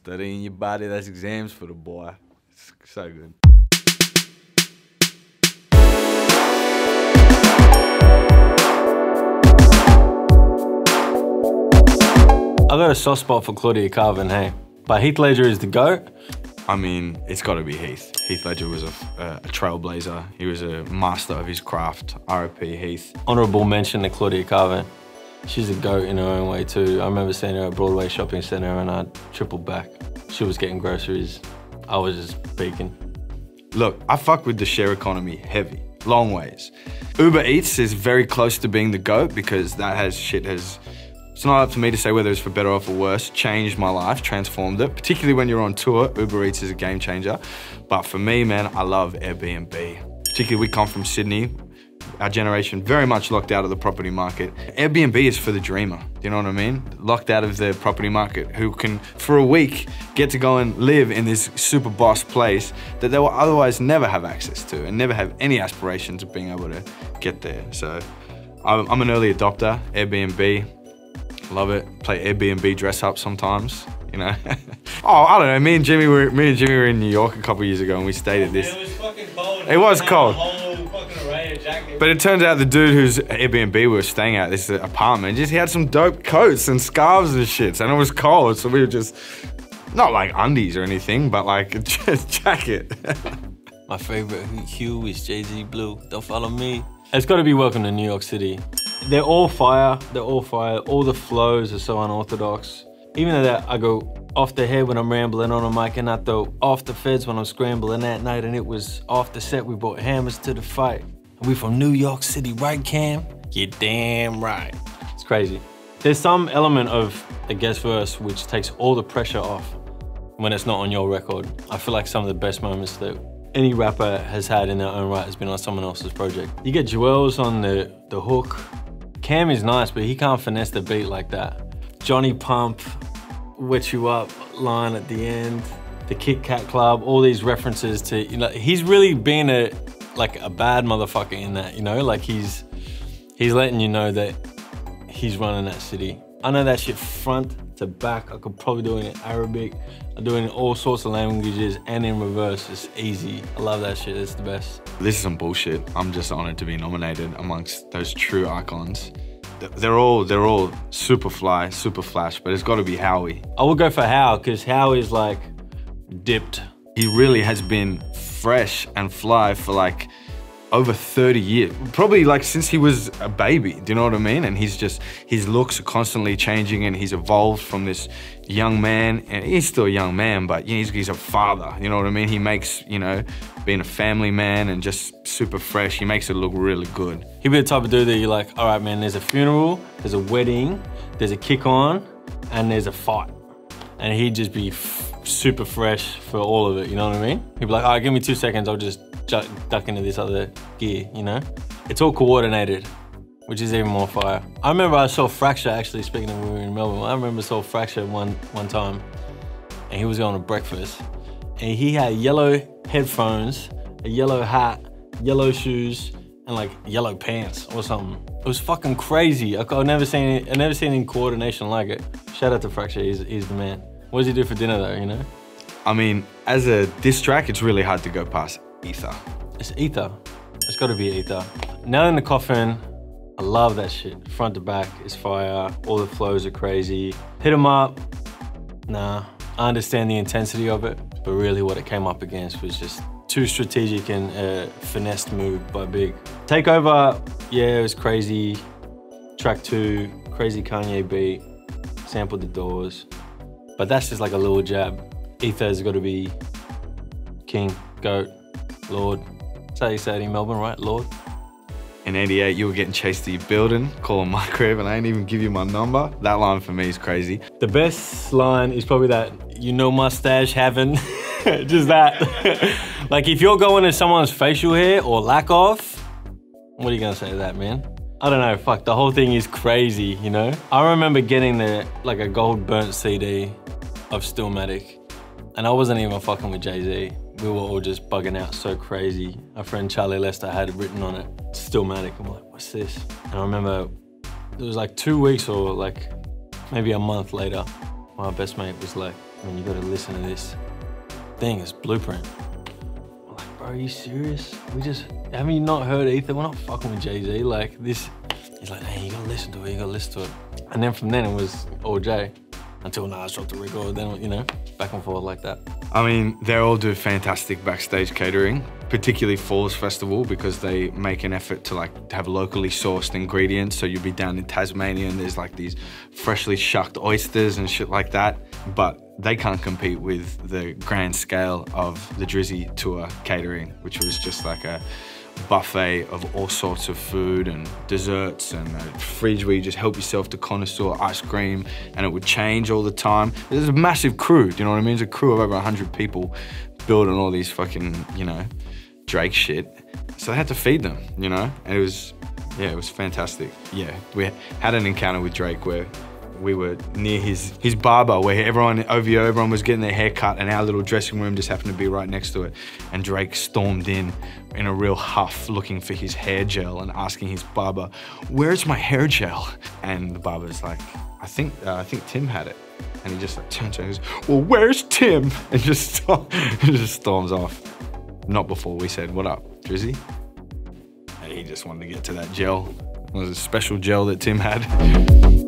Studying your body, that's exams for the boy. It's so good. I got a soft spot for Claudia Carvin, hey. But Heath Ledger is the GOAT. I mean, it's got to be Heath. Heath Ledger was a trailblazer. He was a master of his craft. R.I.P. Heath. Honourable mention to Claudia Carvin. She's a GOAT in her own way too. I remember seeing her at Broadway Shopping Centre and I tripled back. She was getting groceries. I was just peeking. Look, I fuck with the share economy heavy, long ways. Uber Eats is very close to being the GOAT because it's not up to me to say whether it's for better or for worse, changed my life, transformed it. Particularly when you're on tour, Uber Eats is a game changer. But for me, man, I love Airbnb. Particularly we come from Sydney, our generation very much locked out of the property market. Airbnb is for the dreamer, do you know what I mean? Locked out of the property market, who can, for a week, get to go and live in this super boss place that they will otherwise never have access to and never have any aspirations of being able to get there. So I'm an early adopter, Airbnb. Love it. Play Airbnb dress up sometimes, you know. Oh, I don't know. Me and Jimmy were in New York a couple years ago and we stayed at this. It was fucking cold. It was cold. A whole fucking array of jackets. But it turns out the dude whose Airbnb we were staying at, this apartment, he had some dope coats and scarves and shit, and it was cold, so we were just, not like undies or anything, but like a jacket. My favorite hue is Jay-Z blue. Don't follow me. It's got to be Welcome to New York City. They're all fire. They're all fire. All the flows are so unorthodox. Even though I go off the head when I'm rambling on a mic and I throw off the feds when I'm scrambling that night and it was off the set, we brought hammers to the fight. We from New York City, right, Cam? You're damn right. It's crazy. There's some element of a guest verse which takes all the pressure off when it's not on your record. I feel like some of the best moments that any rapper has had in their own right has been on someone else's project. You get Joel's on the hook. Cam is nice, but he can't finesse the beat like that. Johnny Pump, Wet You Up line at the end, the Kit Kat Club, all these references to, you know, he's really being a bad motherfucker in that, you know? Like he's letting you know that he's running that city. I know that shit front to back. I could probably do it in Arabic. I'm doing it in all sorts of languages and in reverse. It's easy. I love that shit. It's the best. This is some bullshit. I'm just honored to be nominated amongst those true icons. They're all super fly, super flash, but it's got to be Howie. I would go for How, because How is like dipped. He really has been fresh and fly for like over 30 years. Probably like since he was a baby, do you know what I mean? And his looks are constantly changing and he's evolved from this young man, and he's still a young man, but he's a father, you know what I mean? He makes, you know, being a family man and just super fresh, he makes it look really good. He'd be the type of dude that you're like, all right, man, there's a funeral, there's a wedding, there's a kick on, and there's a fight. And he'd just be super fresh for all of it, you know what I mean? He'd be like, all right, give me 2 seconds, I'll just duck into this other gear, you know? It's all coordinated, which is even more fire. I remember I saw Fracture, actually, speaking of when we were in Melbourne, I remember I saw Fracture one time, and he was going to breakfast, and he had yellow headphones, a yellow hat, yellow shoes, and like yellow pants or something. It was fucking crazy. I've never seen any coordination like it. Shout out to Fracture, he's the man. What does he do for dinner though, you know? I mean, as a diss track, it's really hard to go past Ether. It's Ether. It's gotta be Ether. Nail in the Coffin, I love that shit. Front to back is fire. All the flows are crazy. Hit 'em up, nah. I understand the intensity of it, but really what it came up against was just too strategic and a finessed move by Big. Takeover, yeah, it was crazy. Track 2, crazy Kanye beat, sampled the Doors. But that's just like a little jab. Ether's gotta be king, goat, Lord. That's how you say it in Melbourne, right? Lord. In '88, you were getting chased to your building, calling my crib, and I ain't even give you my number. That line for me is crazy. The best line is probably that, you know mustache having, just that. Like if you're going to someone's facial hair or lack of, what are you gonna say to that, man? I don't know, fuck, the whole thing is crazy, you know? I remember getting like a gold burnt CD of Stillmatic, and I wasn't even fucking with Jay-Z. We were all just bugging out so crazy. Our friend Charlie Lester had it written on it, Stillmatic. I'm like, what's this? And I remember it was like 2 weeks or like maybe a month later, my best mate was like, man, you gotta listen to this thing, it's Blueprint. I'm like, bro, are you serious? Haven't you not heard Ether? We're not fucking with Jay-Z. Like this, he's like, hey, you gotta listen to it, you gotta listen to it. And then from then it was all Jay. Until Nas dropped the record, then, you know, back and forth like that. I mean, they all do fantastic backstage catering, particularly Falls Festival, because they make an effort to like have locally sourced ingredients. So you'll be down in Tasmania and there's like these freshly shucked oysters and shit like that. But they can't compete with the grand scale of the Drizzy tour catering, which was just like a buffet of all sorts of food and desserts and a fridge where you just help yourself to connoisseur ice cream, and it would change all the time. There's a massive crew, do you know what I mean? It's a crew of over 100 people building all these fucking, you know, Drake shit. So they had to feed them, you know? And it was fantastic. Yeah, we had an encounter with Drake where we were near his barber, where everyone was getting their hair cut, and our little dressing room just happened to be right next to it. And Drake stormed in a real huff looking for his hair gel and asking his barber, where's my hair gel? And the barber's like, I think Tim had it. And he just like turns around and goes, well, where's Tim? And just storms off. Not before we said, what up, Drizzy? And he just wanted to get to that gel. It was a special gel that Tim had.